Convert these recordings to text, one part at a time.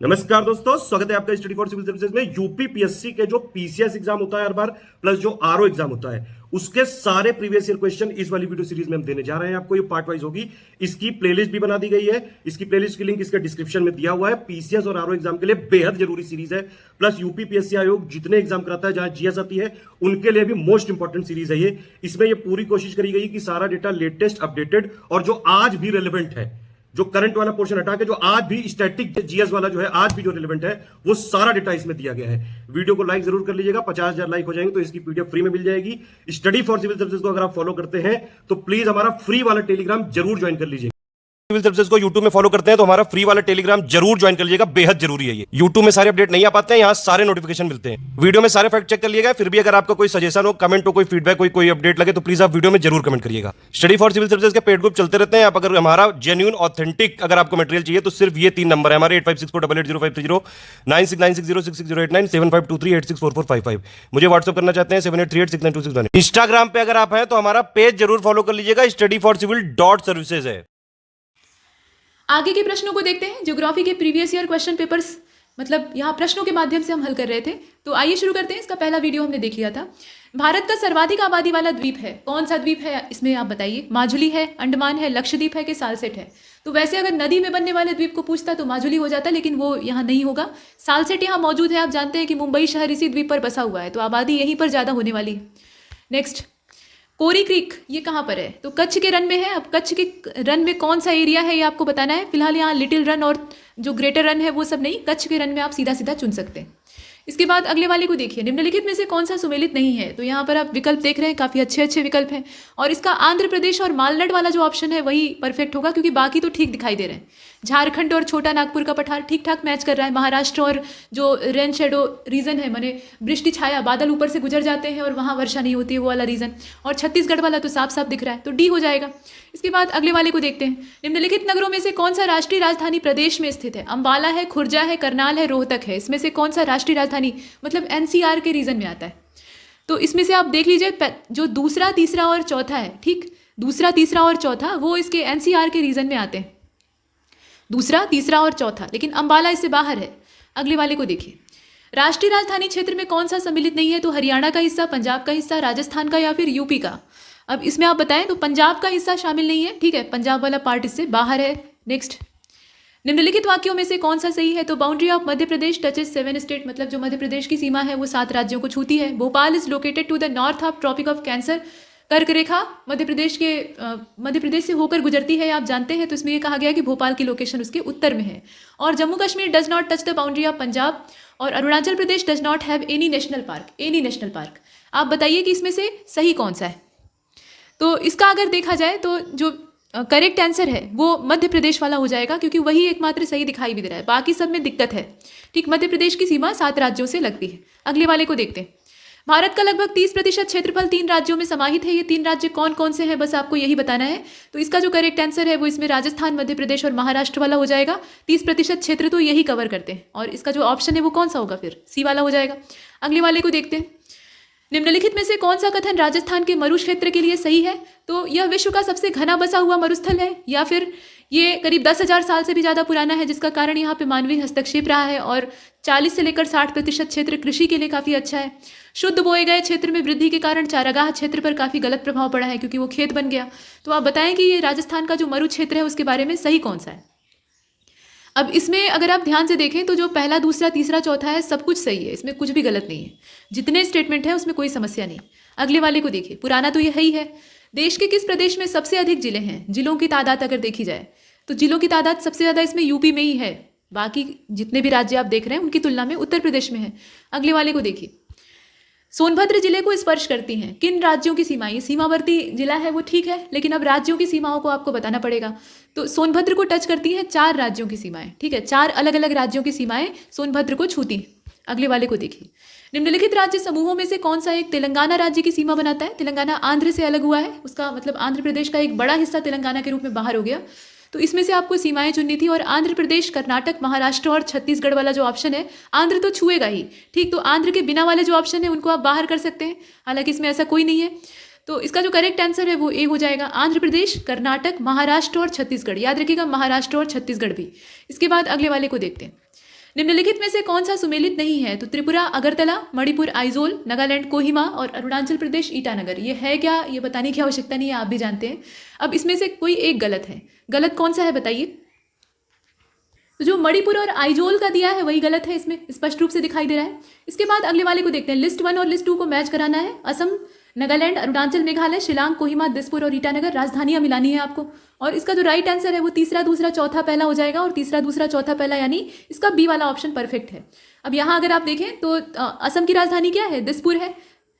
नमस्कार दोस्तों, स्वागत है आपका स्टडी फॉर सिविल सर्विसेज में। यूपी पीएससी के जो पीसीएस एग्जाम होता है हर बार, प्लस जो आरओ एग्जाम होता है, उसके सारे प्रीवियस ईयर क्वेश्चन इस वाली वीडियो सीरीज में हम देने जा रहे हैं आपको। ये पार्ट वाइज होगी। इसकी प्लेलिस्ट भी बना दी गई है। इसकी प्लेलिस्ट की लिंक इसके डिस्क्रिप्शन में दिया हुआ है। पीसीएस और आरओ एग्जाम के लिए बेहद जरूरी सीरीज है। प्लस यूपी पीएससी आयोग जितने एग्जाम कराता है, जहां जीएस आती है, उनके लिए भी मोस्ट इंपॉर्टेंट सीरीज है ये। इसमें ये पूरी कोशिश करी गई कि सारा डेटा लेटेस्ट, अपडेटेड और जो आज भी रेलिवेंट है, जो करंट वाला पोर्शन हटा के जो आज भी स्टैटिक जीएस वाला जो है, आज भी जो रिलेवेंट है, वो सारा डेटा इसमें दिया गया है। वीडियो को लाइक जरूर कर लीजिएगा। 50,000 लाइक हो जाएंगे तो इसकी पीडीएफ फ्री में मिल जाएगी। स्टडी फॉर सिविल सर्विसेज को अगर आप फॉलो करते हैं तो प्लीज हमारा फ्री वाला टेलीग्राम जरूर ज्वाइन कर लीजिए। सिविल सर्विसेज को यूट्यूब में फॉलो करते हैं तो हमारा फ्री वाला टेलीग्राम जरूर ज्वाइन कर लीजिएगा। बेहद जरूरी है ये। यूट्यूब में सारे अपडेट नहीं आ पाते हैं, यहाँ सारे नोटिफिकेशन मिलते हैं। वीडियो में सारे फैक्ट चेक कर लिएगा। फिर भी अगर आपका कोई सजेशन हो, कमेंट हो, कोई फीडबैक, कोई अपडेट लगे तो प्लीज आप वीडियो में जरूर कमेंट करिएगा। स्टडी फॉर सिविल सर्विसेज के पेड ग्रुप चलते रहते हैं। आप अगर हमारा जेन्युइन ऑथेंटिक अगर आपको मटेरियल चाहिए तो सिर्फ ये 3 नंबर है हमारे: 8564880530, 9696066089, 7523864455। मुझे व्हाट्सअप करना चाहते हैं 7838692618। इंस्टाग्राम पे अगर आप हैं तो हमारा पेज जरूर फॉलो कर लीजिएगा। studyforcivil.services है। आगे के प्रश्नों को देखते हैं। ज्योग्राफी के प्रीवियस ईयर क्वेश्चन पेपर्स, मतलब यहाँ प्रश्नों के माध्यम से हम हल कर रहे थे। तो आइए शुरू करते हैं। इसका पहला वीडियो हमने देख लिया था। भारत का सर्वाधिक आबादी वाला द्वीप है, कौन सा द्वीप है इसमें आप बताइए। माजुली है, अंडमान है, लक्षद्वीप है कि सालसेट है। तो वैसे अगर नदी में बनने वाले द्वीप को पूछता तो माजुली हो जाता, लेकिन वो यहाँ नहीं होगा। सालसेट यहाँ मौजूद है। आप जानते हैं कि मुंबई शहर इसी द्वीप पर बसा हुआ है, तो आबादी यहीं पर ज़्यादा होने वाली है। नेक्स्ट, कोरी क्रीक ये कहाँ पर है? तो कच्छ के रन में है। अब कच्छ के रन में कौन सा एरिया है ये आपको बताना है। फिलहाल यहाँ लिटिल रन और जो ग्रेटर रन है वो सब नहीं, कच्छ के रन में आप सीधा सीधा चुन सकते हैं। इसके बाद अगले वाले को देखिए। निम्नलिखित में से कौन सा सुमेलित नहीं है? तो यहाँ पर आप विकल्प देख रहे हैं, काफ़ी अच्छे अच्छे विकल्प हैं। और इसका आंध्र प्रदेश और मालनाड वाला जो ऑप्शन है वही परफेक्ट होगा, क्योंकि बाकी तो ठीक दिखाई दे रहे हैं। झारखंड और छोटा नागपुर का पठार ठीक ठाक मैच कर रहा है। महाराष्ट्र और जो रेन शेडो रीजन है, माने वृष्टि छाया, बादल ऊपर से गुजर जाते हैं और वहाँ वर्षा नहीं होती है, वो वाला रीजन। और छत्तीसगढ़ वाला तो साफ साफ दिख रहा है, तो डी हो जाएगा। इसके बाद अगले वाले को देखते हैं। निम्नलिखित नगरों में से कौन सा राष्ट्रीय राजधानी प्रदेश में स्थित है? अंबाला है, खुर्जा है, करनाल है, रोहतक है। इसमें से कौन सा राष्ट्रीय राजधानी मतलब एनसीआर के रीजन में आता है? तो इसमें से आप देख लीजिए, जो दूसरा, तीसरा और चौथा है, ठीक, दूसरा, तीसरा और चौथा वो इसके एनसीआर के रीजन में आते हैं। दूसरा, तीसरा और चौथा, लेकिन अंबाला इससे बाहर है। अगले वाले को देखिए। राष्ट्रीय राजधानी क्षेत्र में कौन सा सम्मिलित नहीं है? तो हरियाणा का हिस्सा, पंजाब का हिस्सा, राजस्थान का या फिर यूपी का। अब इसमें आप बताएं। तो पंजाब का हिस्सा शामिल नहीं है, ठीक है, पंजाब वाला पार्ट इससे बाहर है। नेक्स्ट, निम्नलिखित वाक्यों में से कौन सा सही है? तो boundary of Madhya Pradesh touches 7 state, मतलब जो मध्य प्रदेश की सीमा है वो 7 राज्यों को छूती है। Bhopal is located to the north of tropic of cancer. कर्क रेखा मध्य प्रदेश से होकर गुजरती है, आप जानते हैं। तो इसमें यह कहा गया कि भोपाल की लोकेशन उसके उत्तर में है। और Jammu Kashmir does not touch the boundary of Punjab. और Arunachal Pradesh does not have any national park, any national park. आप बताइए कि इसमें से सही कौन सा है? तो इसका अगर देखा जाए तो जो करेक्ट आंसर है वो मध्य प्रदेश वाला हो जाएगा, क्योंकि वही एकमात्र सही दिखाई भी दे रहा है। बाकी सब में दिक्कत है, ठीक। मध्य प्रदेश की सीमा 7 राज्यों से लगती है। अगले वाले को देखते हैं। भारत का लगभग 30% क्षेत्रफल 3 राज्यों में समाहित है। ये 3 राज्य कौन कौन से हैं, बस आपको यही बताना है। तो इसका जो करेक्ट आंसर है वो इसमें राजस्थान, मध्य प्रदेश और महाराष्ट्र वाला हो जाएगा। 30% क्षेत्र तो यही कवर करते हैं। और इसका जो ऑप्शन है वो कौन सा होगा? फिर सी वाला हो जाएगा। अगले वाले को देखते हैं। निम्नलिखित में से कौन सा कथन राजस्थान के मरु क्षेत्र के लिए सही है? तो यह विश्व का सबसे घना बसा हुआ मरुस्थल है, या फिर ये करीब 10,000 साल से भी ज़्यादा पुराना है, जिसका कारण यहाँ पे मानवीय हस्तक्षेप रहा है। और 40 से लेकर 60% क्षेत्र कृषि के लिए काफ़ी अच्छा है। शुद्ध बोए गए क्षेत्र में वृद्धि के कारण चारागाह क्षेत्र पर काफ़ी गलत प्रभाव पड़ा है, क्योंकि वो खेत बन गया। तो आप बताएं कि ये राजस्थान का जो मरु क्षेत्र है उसके बारे में सही कौन सा है? अब इसमें अगर आप ध्यान से देखें तो जो पहला, दूसरा, तीसरा, चौथा है, सब कुछ सही है। इसमें कुछ भी गलत नहीं है। जितने स्टेटमेंट है उसमें कोई समस्या नहीं। अगले वाले को देखिए। पुराना तो यही है। देश के किस प्रदेश में सबसे अधिक जिले हैं? जिलों की तादाद अगर देखी जाए तो जिलों की तादाद सबसे ज़्यादा इसमें यूपी में ही है। बाकी जितने भी राज्य आप देख रहे हैं उनकी तुलना में उत्तर प्रदेश में है। अगले वाले को देखिए। सोनभद्र जिले को स्पर्श करती हैं किन राज्यों की सीमाएं? ये सीमावर्ती जिला है वो ठीक है, लेकिन अब राज्यों की सीमाओं को आपको बताना पड़ेगा। तो सोनभद्र को टच करती हैं 4 राज्यों की सीमाएं, ठीक है, 4 अलग अलग राज्यों की सीमाएं सोनभद्र को छूती हैं। अगले वाले को देखिए। निम्नलिखित राज्य समूहों में से कौन सा एक तेलंगाना राज्य की सीमा बनाता है? तेलंगाना आंध्र से अलग हुआ है, उसका मतलब आंध्र प्रदेश का एक बड़ा हिस्सा तेलंगाना के रूप में बाहर हो गया। तो इसमें से आपको सीमाएं चुननी थी। और आंध्र प्रदेश, कर्नाटक, महाराष्ट्र और छत्तीसगढ़ वाला जो ऑप्शन है, आंध्र तो छुएगा ही, ठीक। तो आंध्र के बिना वाले जो ऑप्शन है उनको आप बाहर कर सकते हैं, हालांकि इसमें ऐसा कोई नहीं है। तो इसका जो करेक्ट आंसर है वो ए हो जाएगा। आंध्र प्रदेश, कर्नाटक, महाराष्ट्र और छत्तीसगढ़। याद रखिएगा, महाराष्ट्र और छत्तीसगढ़ भी। इसके बाद अगले वाले को देखते हैं। निम्नलिखित में से कौन सा सुमेलित नहीं है? तो त्रिपुरा अगरतला, मणिपुर आइजोल, नागालैंड कोहिमा और अरुणाचल प्रदेश ईटानगर। ये है क्या, ये बताने की आवश्यकता नहीं है, आप भी जानते हैं। अब इसमें से कोई एक गलत है, गलत कौन सा है बताइए? तो जो मणिपुर और आइजोल का दिया है वही गलत है, इसमें स्पष्ट रूप से दिखाई दे रहा है। इसके बाद अगले वाले को देखते हैं। लिस्ट 1 और लिस्ट 2 को मैच कराना है। असम, नागालैंड, अरुणाचल, मेघालय, शिलांग, कोहिमा, दिसपुर और ईटानगर, राजधानियां मिलानी है आपको। और इसका जो राइट आंसर है वो तीसरा, दूसरा, चौथा, पहला हो जाएगा। और तीसरा, दूसरा, चौथा, पहला यानी इसका बी वाला ऑप्शन परफेक्ट है। अब यहाँ अगर आप देखें तो असम की राजधानी क्या है? दिसपुर है।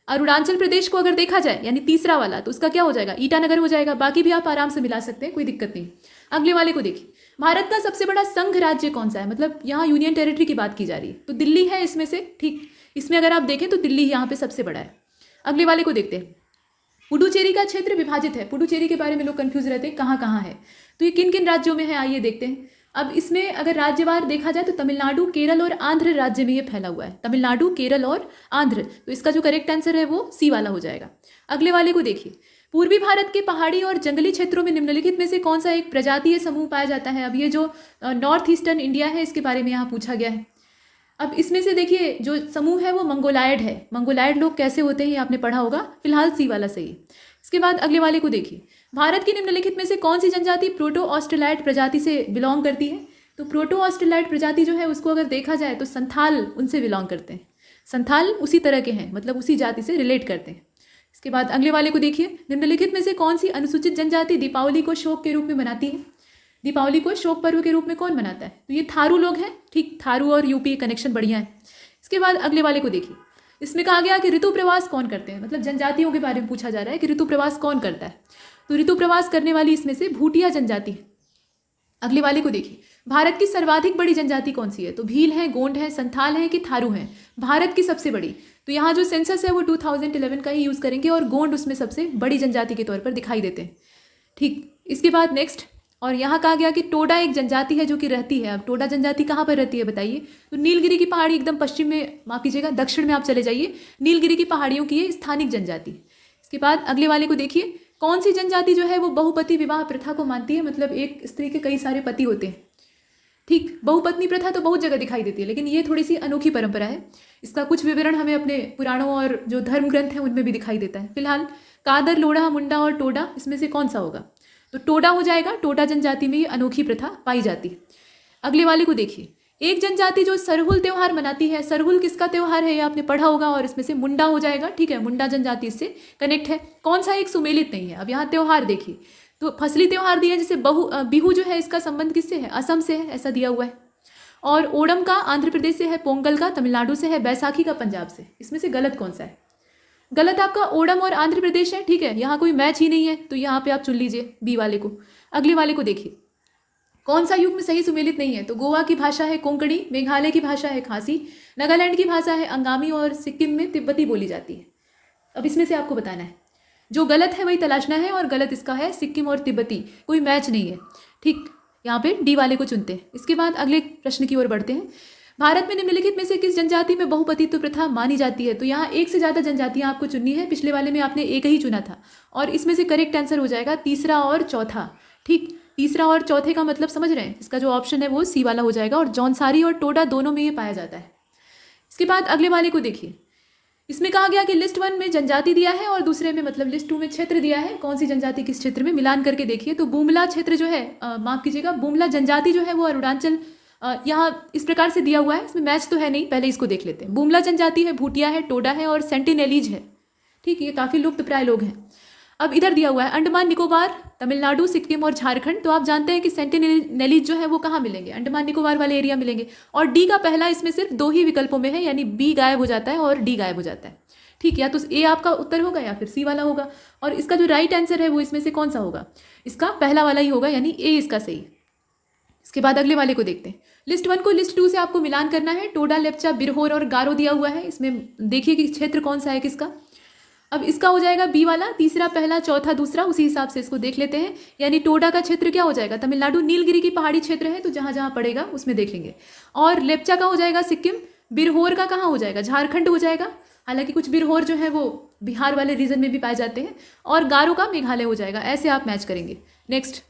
अरुणाचल प्रदेश को अगर देखा जाए यानी तीसरा वाला, तो उसका क्या हो जाएगा? ईटानगर हो जाएगा। बाकी भी आप आराम से मिला सकते हैं, कोई दिक्कत नहीं। अगले वाले को देखिए। भारत का सबसे बड़ा संघ राज्य कौन सा है? मतलब यहाँ यूनियन टेरिटरी की बात की जा रही है, तो दिल्ली है इसमें से। ठीक, इसमें अगर आप देखें तो दिल्ली यहाँ पे सबसे बड़ा है। अगले वाले को देखते हैं। पुडुचेरी का क्षेत्र विभाजित है। पुडुचेरी के बारे में लोग कंफ्यूज रहते हैं, कहाँ कहाँ है, तो ये किन किन राज्यों में है, आइए देखते हैं। अब इसमें अगर राज्यवार देखा जाए तो तमिलनाडु, केरल और आंध्र राज्य में ये फैला हुआ है। तमिलनाडु, केरल और आंध्र, तो इसका जो करेक्ट आंसर है वो सी वाला हो जाएगा। अगले वाले को देखिए। पूर्वी भारत के पहाड़ी और जंगली क्षेत्रों में निम्नलिखित में से कौन सा एक प्रजातीय समूह पाया जाता है? अब ये जो नॉर्थ ईस्टर्न इंडिया है इसके बारे में यहाँ पूछा गया है। अब इसमें से देखिए जो समूह है वो मंगोलायड है। मंगोलायड लोग कैसे होते हैं ये आपने पढ़ा होगा, फिलहाल सी वाला सही है। इसके बाद अगले वाले को देखिए। भारत की निम्नलिखित में से कौन सी जनजाति प्रोटो ऑस्ट्रेलाइड प्रजाति से बिलोंग करती है? तो प्रोटो ऑस्ट्रेलाइड प्रजाति जो है उसको अगर देखा जाए तो संथाल उनसे बिलोंग करते हैं। संथाल उसी तरह के हैं, मतलब उसी जाति से रिलेट करते हैं। इसके बाद अगले वाले को देखिए। निम्नलिखित में से कौन सी अनुसूचित जनजाति दीपावली को शोक के रूप में मनाती है? दीपावली को शोक पर्व के रूप में कौन मनाता है? तो ये थारू लोग हैं। ठीक, थारू और यूपी कनेक्शन बढ़िया है। इसके बाद अगले वाले को देखिए। इसमें कहा गया कि ऋतु प्रवास कौन करते हैं, मतलब जनजातियों के बारे में पूछा जा रहा है कि ऋतु प्रवास कौन करता है। तो ऋतु प्रवास करने वाली इसमें से भूटिया जनजाति है। अगले वाले को देखिए। भारत की सर्वाधिक बड़ी जनजाति कौन सी है? तो भील है, गोंड है, संथाल है कि थारू है? भारत की सबसे बड़ी, तो यहाँ जो सेंसस है वो 2011 का ही यूज़ करेंगे और गोंड उसमें सबसे बड़ी जनजाति के तौर पर दिखाई देते हैं। ठीक, इसके बाद नेक्स्ट, और यहाँ कहा गया कि टोडा एक जनजाति है जो कि रहती है। अब टोडा जनजाति कहाँ पर रहती है बताइए? तो नीलगिरी की पहाड़ी एकदम पश्चिम में, माफ कीजिएगा दक्षिण में आप चले जाइए, नीलगिरी की पहाड़ियों की ये स्थानिक जनजाति। इसके बाद अगले वाले को देखिए। कौन सी जनजाति जो है वो बहुपति विवाह प्रथा को मानती है? मतलब एक स्त्री के कई सारे पति होते हैं। ठीक, बहुपत्नी प्रथा तो बहुत जगह दिखाई देती है, लेकिन ये थोड़ी सी अनोखी परंपरा है। इसका कुछ विवरण हमें अपने पुराणों और जो धर्म ग्रंथ हैं उनमें भी दिखाई देता है। फिलहाल कादर, लोढ़ा, मुंडा और टोडा, इसमें से कौन सा होगा? तो टोडा हो जाएगा। टोडा जनजाति में ये अनोखी प्रथा पाई जाती है। अगले वाले को देखिए। एक जनजाति जो सरहुल त्यौहार मनाती है, सरहुल किसका त्यौहार है ये आपने पढ़ा होगा, और इसमें से मुंडा हो जाएगा। ठीक है, मुंडा जनजाति इससे कनेक्ट है। कौन सा एक सुमेलित नहीं है? अब यहाँ त्यौहार देखिए, तो फसली त्यौहार दिया, जैसे बिहू जो है इसका संबंध किससे है? असम से है, ऐसा दिया हुआ है। और ओणम का आंध्र प्रदेश से है, पोंगल का तमिलनाडु से है, बैसाखी का पंजाब से। इसमें से गलत कौन सा है? गलत आपका ओणम और आंध्र प्रदेश है। ठीक है, यहाँ कोई मैच ही नहीं है, तो यहाँ पे आप चुन लीजिए बी वाले को। अगले वाले को देखिए। कौन सा युग में सही सुमेलित नहीं है? तो गोवा की भाषा है कोंकणी, मेघालय की भाषा है खासी, नागालैंड की भाषा है अंगामी और सिक्किम में तिब्बती बोली जाती है। अब इसमें से आपको बताना है, जो गलत है वही तलाशना है, और गलत इसका है सिक्किम और तिब्बती, कोई मैच नहीं है। ठीक, यहाँ पे डी वाले को चुनते हैं। इसके बाद अगले प्रश्न की ओर बढ़ते हैं। भारत में निम्नलिखित में से किस जनजाति में बहुपतित्व प्रथा मानी जाती है? तो यहाँ एक से ज़्यादा जनजातियाँ आपको चुननी है। पिछले वाले में आपने एक ही चुना था, और इसमें से करेक्ट आंसर हो जाएगा तीसरा और चौथा। ठीक, तीसरा और चौथे का मतलब समझ रहे हैं? इसका जो ऑप्शन है वो सी वाला हो जाएगा, और जौनसारी और टोडा दोनों में ये पाया जाता है। इसके बाद अगले वाले को देखिए। इसमें कहा गया कि लिस्ट 1 में जनजाति दिया है और दूसरे में मतलब लिस्ट 2 में क्षेत्र दिया है। कौन सी जनजाति किस क्षेत्र में, मिलान करके देखिए। तो बुमला क्षेत्र जो है, माफ कीजिएगा, बुमला जनजाति जो है वो अरुणाचल, यहाँ इस प्रकार से दिया हुआ है। इसमें मैच तो है नहीं, पहले इसको देख लेते हैं। बुमला जनजाति है, भूटिया है, टोडा है और सेंटिनेलीज है। ठीक, ये काफ़ी लुप्त प्राय लोग हैं। अब इधर दिया हुआ है अंडमान निकोबार, तमिलनाडु, सिक्किम और झारखंड। तो आप जानते हैं कि सेंटिनेलीज जो है वो कहाँ मिलेंगे? अंडमान निकोबार वाले एरिया मिलेंगे। और डी का पहला इसमें सिर्फ 2 ही विकल्पों में है, यानी बी गायब हो जाता है और डी गायब हो जाता है। ठीक, या तो ए आपका उत्तर होगा या फिर सी वाला होगा। और इसका जो राइट आंसर है वो इसमें से कौन सा होगा? इसका पहला वाला ही होगा, यानी ए इसका सही। इसके बाद अगले वाले को देखते हैं। लिस्ट 1 को लिस्ट 2 से आपको मिलान करना है। टोडा, लेप्चा, बिरहोर और गारो दिया हुआ है। इसमें देखिए कि क्षेत्र कौन सा है किसका। अब इसका हो जाएगा बी वाला, तीसरा पहला, चौथा दूसरा, उसी हिसाब से इसको देख लेते हैं। यानी टोडा का क्षेत्र क्या हो जाएगा? तमिलनाडु, नीलगिरी की पहाड़ी क्षेत्र है, तो जहाँ जहाँ पड़ेगा उसमें देख लेंगे। और लेप्चा का हो जाएगा सिक्किम, बिरहोर का कहाँ हो जाएगा? झारखंड हो जाएगा। हालांकि कुछ बिरहोर जो है वो बिहार वाले रीजन में भी पाए जाते हैं। और गारो का मेघालय हो जाएगा। ऐसे आप मैच करेंगे। नेक्स्ट,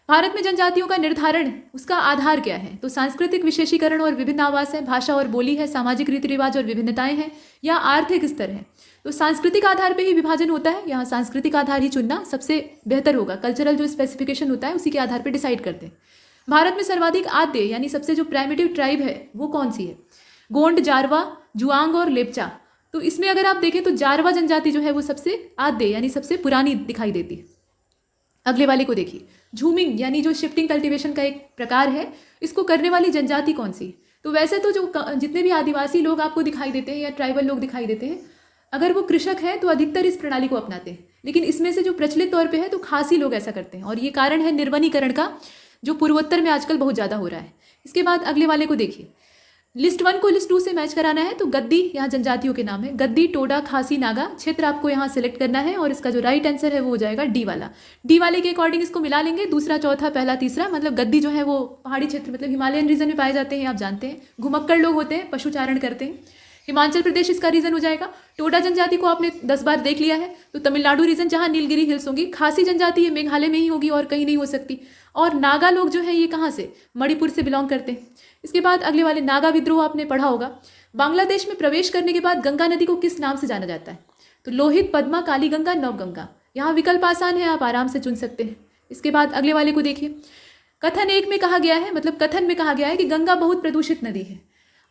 भारत में जनजातियों का निर्धारण, उसका आधार क्या है? तो सांस्कृतिक विशेषीकरण और विभिन्न आवास है, भाषा और बोली है, सामाजिक रीति रिवाज और विभिन्नताएं हैं, या आर्थिक स्तर है। तो सांस्कृतिक आधार पे ही विभाजन होता है, यहाँ सांस्कृतिक आधार ही चुनना सबसे बेहतर होगा। कल्चरल जो स्पेसिफिकेशन होता है उसी के आधार पर डिसाइड करते हैं। भारत में सर्वाधिक आद्य यानी सबसे जो प्राइमेटिव ट्राइब है वो कौन सी है? गोंड, जारवा, जुआंग और लेप्चा। तो इसमें अगर आप देखें तो जारवा जनजाति जो है वो सबसे आद्य यानी सबसे पुरानी दिखाई देती है। अगले वाले को देखिए, झूमिंग यानी जो शिफ्टिंग कल्टीवेशन का एक प्रकार है, इसको करने वाली जनजाति कौन सी? तो वैसे तो जो जितने भी आदिवासी लोग आपको दिखाई देते हैं या ट्राइबल लोग दिखाई देते हैं, अगर वो कृषक है तो अधिकतर इस प्रणाली को अपनाते हैं, लेकिन इसमें से जो प्रचलित तौर पे है तो खासी लोग ऐसा करते हैं, और ये कारण है निर्वनीकरण का, जो पूर्वोत्तर में आजकल बहुत ज़्यादा हो रहा है। इसके बाद अगले वाले को देखिए, लिस्ट 1 को लिस्ट 2 से मैच कराना है, तो गद्दी यहाँ जनजातियों के नाम है, गद्दी, टोडा, खासी, नागा। क्षेत्र आपको यहाँ सिलेक्ट करना है और इसका जो राइट आंसर है वो हो जाएगा डी वाला। डी वाले के अकॉर्डिंग इसको मिला लेंगे, दूसरा, चौथा, पहला, तीसरा। मतलब गद्दी जो है वो पहाड़ी क्षेत्र मतलब हिमालयन रीजन में पाए जाते हैं, आप जानते हैं। घुमक्कड़ लोग होते हैं, पशुचारण करते हैं, हिमाचल प्रदेश इसका रीजन हो जाएगा। टोडा जनजाति को आपने 10 बार देख लिया है, तो तमिलनाडु रीजन जहाँ नीलगिरी हिल्स होंगी। खासी जनजाति ये मेघालय में ही होगी और कहीं नहीं हो सकती। और नागा लोग जो है ये कहाँ से? मणिपुर से बिलोंग करते हैं। इसके बाद अगले वाले नागा विद्रोह आपने पढ़ा होगा। बांग्लादेश में प्रवेश करने के बाद गंगा नदी को किस नाम से जाना जाता है? तो लोहित, पद्मा, काली गंगा, नवगंगा। यहाँ विकल्प आसान है, आप आराम से चुन सकते हैं। इसके बाद अगले वाले को देखिए, कथन 1 में कहा गया है, मतलब कथन में कहा गया है कि गंगा बहुत प्रदूषित नदी है,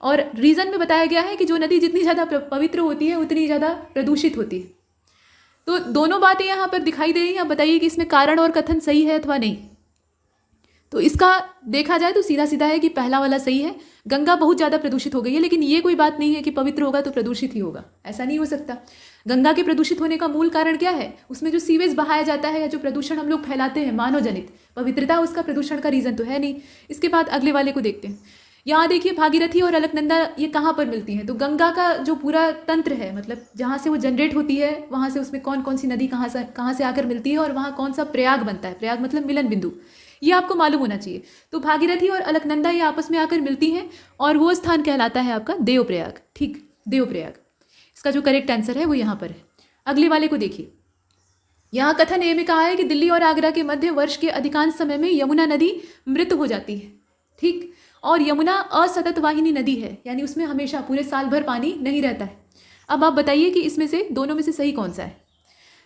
और रीजन में बताया गया है कि जो नदी जितनी ज़्यादा पवित्र होती है उतनी ज़्यादा प्रदूषित होती है। तो दोनों बातें यहाँ पर दिखाई दे रही हैं। आप बताइए कि इसमें कारण और कथन सही है अथवा नहीं। तो इसका देखा जाए तो सीधा सीधा है कि पहला वाला सही है, गंगा बहुत ज़्यादा प्रदूषित हो गई है। लेकिन ये कोई बात नहीं है कि पवित्र होगा तो प्रदूषित ही होगा, ऐसा नहीं हो सकता। गंगा के प्रदूषित होने का मूल कारण क्या है? उसमें जो सीवेज बहाया जाता है या जो प्रदूषण हम लोग फैलाते हैं मानव जनित, पवित्रता उसका प्रदूषण का रीज़न तो है नहीं। इसके बाद अगले वाले को देखते हैं। यहाँ देखिए, भागीरथी और अलकनंदा ये कहाँ पर मिलती हैं? तो गंगा का जो पूरा तंत्र है, मतलब जहाँ से वो जनरेट होती है वहाँ से उसमें कौन कौन सी नदी कहाँ से आकर मिलती है और वहाँ कौन सा प्रयाग बनता है। प्रयाग मतलब मिलन बिंदु, ये आपको मालूम होना चाहिए। तो भागीरथी और अलकनंदा ये आपस में आकर मिलती हैं और वो स्थान कहलाता है आपका देवप्रयाग। ठीक, देवप्रयाग इसका जो करेक्ट आंसर है वो यहाँ पर है। अगले वाले को देखिए, यहाँ कथन ए में कहा है कि दिल्ली और आगरा के मध्य वर्ष के अधिकांश समय में यमुना नदी मृत हो जाती है। ठीक, और यमुना असतत वाहिनी नदी है, यानी उसमें हमेशा पूरे साल भर पानी नहीं रहता है। अब आप बताइए कि इसमें से दोनों में से सही कौन सा है?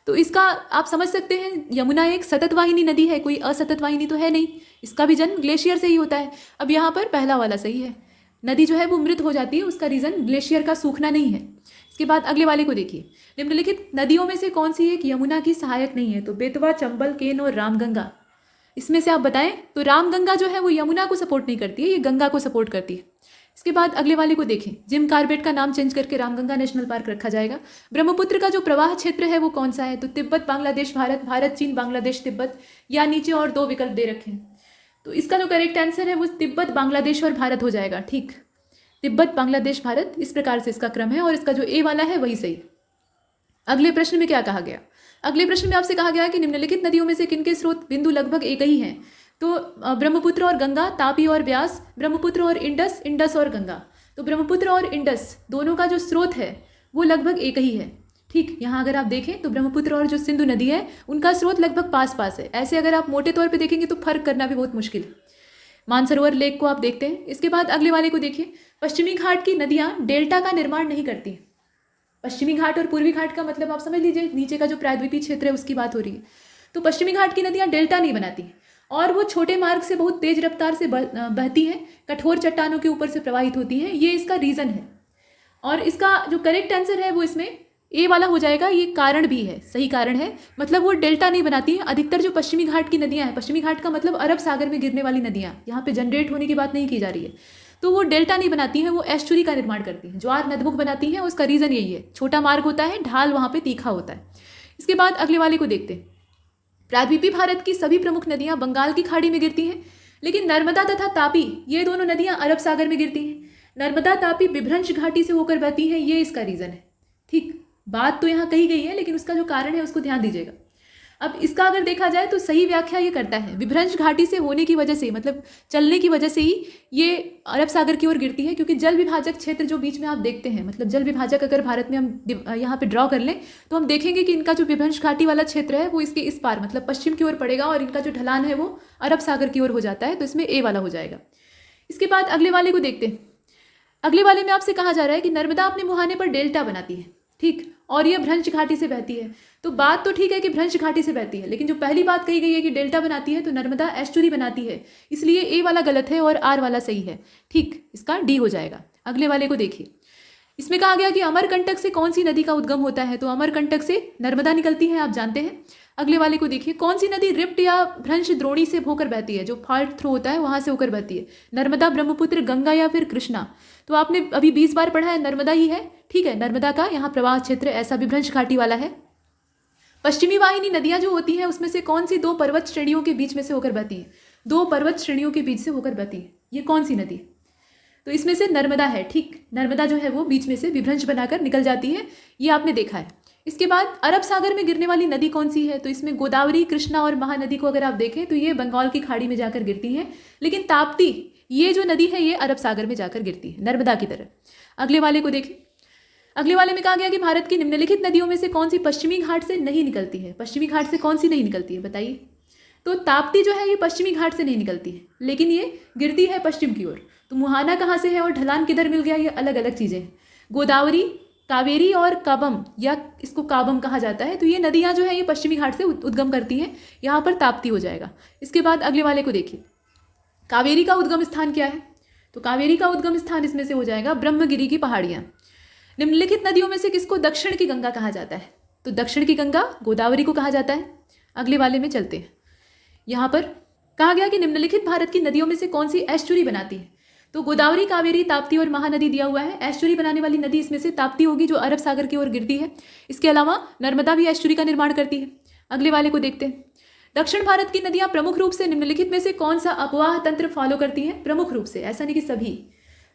तो इसका आप समझ सकते हैं, यमुना एक सतत वाहिनी नदी है, कोई असतत वाहिनी तो है नहीं। इसका भी जन्म ग्लेशियर से ही होता है। अब यहाँ पर पहला वाला सही है, नदी जो है वो मृत हो जाती है, उसका रीज़न ग्लेशियर का सूखना नहीं है। इसके बाद अगले वाले को देखिए, निम्नलिखित नदियों में से कौन सी एक यमुना की सहायक नहीं है? तो बेतवा, चंबल, केन और रामगंगा, इसमें से आप बताएं। तो रामगंगा जो है वो यमुना को सपोर्ट नहीं करती है, ये गंगा को सपोर्ट करती है। इसके बाद अगले वाले को देखें, जिम कार्बेट का नाम चेंज करके रामगंगा नेशनल पार्क रखा जाएगा। ब्रह्मपुत्र का जो प्रवाह क्षेत्र है वो कौन सा है? तो तिब्बत, बांग्लादेश, भारत, भारत, चीन, बांग्लादेश, तिब्बत, या नीचे और 2 विकल्प दे रखे हैं। तो इसका जो करेक्ट आंसर है वो तिब्बत, बांग्लादेश और भारत हो जाएगा। ठीक, तिब्बत, बांग्लादेश, भारत, इस प्रकार से इसका क्रम है, और इसका जो ए वाला है वही सही। अगले प्रश्न में क्या कहा गया? अगले प्रश्न में आपसे कहा गया कि निम्नलिखित नदियों में से किनके स्रोत बिंदु लगभग एक ही हैं? तो ब्रह्मपुत्र और गंगा, तापी और ब्यास, ब्रह्मपुत्र और इंडस, इंडस और गंगा। तो ब्रह्मपुत्र और इंडस दोनों का जो स्रोत है वो लगभग एक ही है। ठीक, यहाँ अगर आप देखें तो ब्रह्मपुत्र और जो सिंधु नदी है उनका स्रोत लगभग पास पास है। ऐसे अगर आप मोटे तौर पे देखेंगे तो फर्क करना भी बहुत मुश्किल है। मानसरोवर लेक को आप देखते हैं। इसके बाद अगले वाले को देखिए, पश्चिमी घाट की नदियाँ डेल्टा का निर्माण नहीं करती। पश्चिमी घाट और पूर्वी घाट का मतलब आप समझ लीजिए, नीचे का जो प्रायद्वीपीय क्षेत्र है उसकी बात हो रही है। तो पश्चिमी घाट की नदियाँ डेल्टा नहीं बनाती और वो छोटे मार्ग से बहुत तेज रफ्तार से बहती हैं, कठोर चट्टानों के ऊपर से प्रवाहित होती हैं। ये इसका रीज़न है, और इसका जो करेक्ट आंसर है वो इसमें ए वाला हो जाएगा। ये कारण भी है, सही कारण है, मतलब वो डेल्टा नहीं बनाती हैं। अधिकतर जो पश्चिमी घाट की नदियाँ हैं, पश्चिमी घाट का मतलब अरब सागर में गिरने वाली नदियाँ, यहाँ पे जनरेट होने की बात नहीं की जा रही है, तो वो डेल्टा नहीं बनाती हैं, वो एस्चुरी का निर्माण करती हैं, ज्वार नदमुख बनाती हैं। उसका रीज़न यही है, छोटा मार्ग होता है, ढाल वहाँ पे तीखा होता है। इसके बाद अगले वाले को देखते हैं। प्रायद्वीपीय भारत की सभी प्रमुख नदियाँ बंगाल की खाड़ी में गिरती हैं, लेकिन नर्मदा तथा तापी ये दोनों नदियाँ अरब सागर में गिरती हैं। नर्मदा तापी विभ्रंश घाटी से होकर बहती हैं, ये इसका रीज़न है। ठीक, बात तो यहाँ कही गई है, लेकिन उसका जो कारण है उसको ध्यान दीजिएगा। अब इसका अगर देखा जाए तो सही व्याख्या ये करता है, विभ्रंश घाटी से होने की वजह से, मतलब चलने की वजह से ही ये अरब सागर की ओर गिरती है, क्योंकि जल विभाजक क्षेत्र जो बीच में आप देखते हैं, मतलब जल विभाजक अगर भारत में हम यहाँ पे ड्रॉ कर लें तो हम देखेंगे कि इनका जो विभ्रंश घाटी वाला क्षेत्र है वो इसके इस पार मतलब पश्चिम की ओर पड़ेगा, और इनका जो ढलान है वो अरब सागर की ओर हो जाता है, तो इसमें ए वाला हो जाएगा। इसके बाद अगले वाले को देखते हैं। अगले वाले में आपसे कहा जा रहा है कि नर्मदा अपने मुहाने पर डेल्टा बनाती है, ठीक, और यह भ्रंश घाटी से बहती है। तो बात तो ठीक है कि भ्रंश घाटी से बहती है, लेकिन जो पहली बात कही गई है कि डेल्टा बनाती है, तो नर्मदा एस्चुरी बनाती है, इसलिए ए वाला गलत है और आर वाला सही है, ठीक, इसका डी हो जाएगा। अगले वाले को देखिए, इसमें कहा गया कि अमरकंटक से कौन सी नदी का उद्गम होता है, तो अमरकंटक से नर्मदा निकलती है, आप जानते हैं। अगले वाले को देखिए, कौन सी नदी रिफ्ट या भ्रंश द्रोणी से होकर बहती है, जो फॉल्ट थ्रो होता है वहां से होकर बहती है, नर्मदा, ब्रह्मपुत्र, गंगा या फिर कृष्णा। तो आपने अभी 20 बार पढ़ा है, नर्मदा ही है, ठीक है, नर्मदा का यहाँ प्रवाह क्षेत्र ऐसा विभ्रंश घाटी वाला है। पश्चिमी वाहिनी नदियां जो होती हैं उसमें से कौन सी दो पर्वत श्रेणियों के बीच में से होकर बहती है, दो पर्वत श्रेणियों के बीच से होकर बहती है, ये कौन सी नदी? तो इसमें से नर्मदा है, ठीक, नर्मदा जो है वो बीच में से विभ्रंश बनाकर निकल जाती है, ये आपने देखा है। इसके बाद अरब सागर में गिरने वाली नदी कौन सी है, तो इसमें गोदावरी, कृष्णा और महानदी को अगर आप देखें तो ये बंगाल की खाड़ी में जाकर गिरती है, लेकिन ताप्ती ये जो नदी है ये अरब सागर में जाकर गिरती है, नर्मदा की तरह। अगले वाले को देखें, अगले वाले में कहा गया कि भारत की निम्नलिखित नदियों में से कौन सी पश्चिमी घाट से नहीं निकलती है, पश्चिमी घाट से कौन सी नहीं निकलती है बताइए। तो ताप्ती जो है ये पश्चिमी घाट से नहीं निकलती है, लेकिन ये गिरती है पश्चिम की ओर। तो मुहाना कहाँ से है और ढलान किधर मिल गया, ये अलग अलग चीज़ें हैं। गोदावरी, कावेरी और काबम, या इसको काबम कहा जाता है, तो ये नदियाँ जो है ये पश्चिमी घाट से उद्गम करती हैं, यहाँ पर ताप्ती हो जाएगा। इसके बाद अगले वाले को देखिए, कावेरी का उद्गम स्थान क्या है, तो कावेरी का उद्गम स्थान इसमें से हो जाएगा ब्रह्मगिरी की पहाड़ियाँ। निम्नलिखित नदियों में से किसको दक्षिण की गंगा कहा जाता है, तो दक्षिण की गंगा गोदावरी को कहा जाता है। अगले वाले में चलते हैं, यहाँ पर कहा गया कि निम्नलिखित भारत की नदियों में से कौन सी एस्चुरी बनाती है, तो गोदावरी, कावेरी, ताप्ती और महानदी दिया हुआ है। एस्चुरी बनाने वाली नदी इसमें से ताप्ती होगी जो अरब सागर की ओर गिरती है। इसके अलावा नर्मदा भी एस्चुरी का निर्माण करती है। अगले वाले को देखते हैं, दक्षिण भारत की नदियां प्रमुख रूप से निम्नलिखित में से कौन सा अपवाह तंत्र फॉलो करती हैं, प्रमुख रूप से, ऐसा नहीं कि सभी।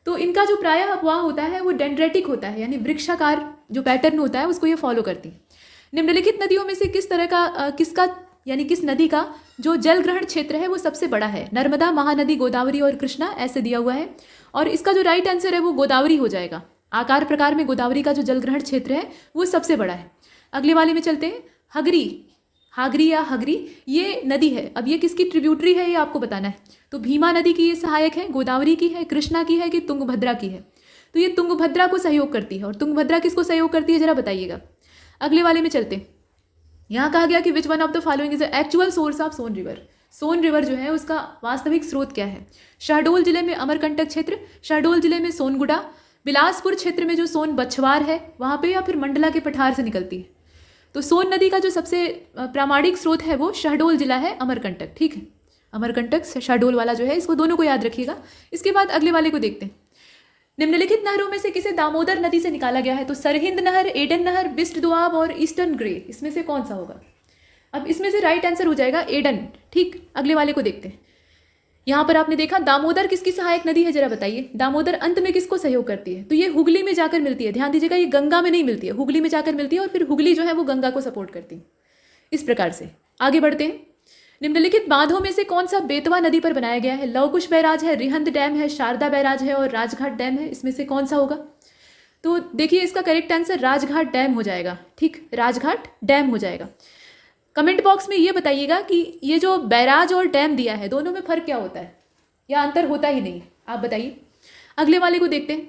तो इनका जो प्रायः अपवाह होता है वो डेंड्रेटिक होता है, यानी वृक्षाकार जो पैटर्न होता है उसको ये फॉलो करती है। निम्नलिखित नदियों में से किस तरह का किसका यानी किस नदी का जो जल ग्रहण क्षेत्र है वो सबसे बड़ा है, नर्मदा, महानदी, गोदावरी और कृष्णा, ऐसे दिया हुआ है। और इसका जो राइट आंसर है वो गोदावरी हो जाएगा। आकार प्रकार में गोदावरी का जो जल ग्रहण क्षेत्र है वो सबसे बड़ा है। अगले वाले में चलते हैं, हगरी, हागरी या हगरी ये नदी है। अब ये किसकी ट्रिब्यूटरी है ये आपको बताना है। तो भीमा नदी की ये सहायक है, गोदावरी की है, कृष्णा की है कि तुंगभद्रा की है, तो ये तुंगभद्रा को सहयोग करती है। और तुंगभद्रा किसको सहयोग करती है जरा बताइएगा। अगले वाले में चलते हैं, यहाँ कहा गया कि which one of the following is the actual source of Son river. Son river जो है उसका वास्तविक स्रोत क्या है, शहडोल जिले में अमरकंटक क्षेत्र, शहडोल जिले में सोनगुड़ा, बिलासपुर क्षेत्र में जो सोन बछवार है वहाँ पे, या फिर मंडला के पठार से निकलती है। तो सोन नदी का जो सबसे प्रामाणिक स्रोत है वो शहडोल जिला है, अमरकंटक, ठीक है, अमरकंटक शहडोल वाला जो है, इसको दोनों को याद रखिएगा। इसके बाद अगले वाले को देखते हैं, निम्नलिखित नहरों में से किसे दामोदर नदी से निकाला गया है, तो सरहिंद नहर, एडन नहर, बिस्ट दोआब और ईस्टर्न ग्रे, इसमें से कौन सा होगा। अब इसमें से राइट आंसर हो जाएगा एडन, ठीक। अगले वाले को देखते हैं, यहाँ पर आपने देखा दामोदर किसकी सहायक नदी है जरा बताइए। दामोदर अंत में किसको सहयोग करती है, तो ये हुगली में जाकर मिलती है, ध्यान दीजिएगा, ये गंगा में नहीं मिलती है, हुगली में जाकर मिलती है, और फिर हुगली जो है वो गंगा को सपोर्ट करती है। इस प्रकार से आगे बढ़ते हैं, निम्नलिखित बांधों में से कौन सा बेतवा नदी पर बनाया गया है, लवकुश बैराज है, रिहंद डैम है, शारदा बैराज है और राजघाट डैम है, इसमें से कौन सा होगा। तो देखिए इसका करेक्ट आंसर राजघाट डैम हो जाएगा, ठीक, राजघाट डैम हो जाएगा। कमेंट बॉक्स में ये बताइएगा कि ये जो बैराज और डैम दिया है दोनों में फर्क क्या होता है, या अंतर होता ही नहीं, आप बताइए। अगले वाले को देखते हैं,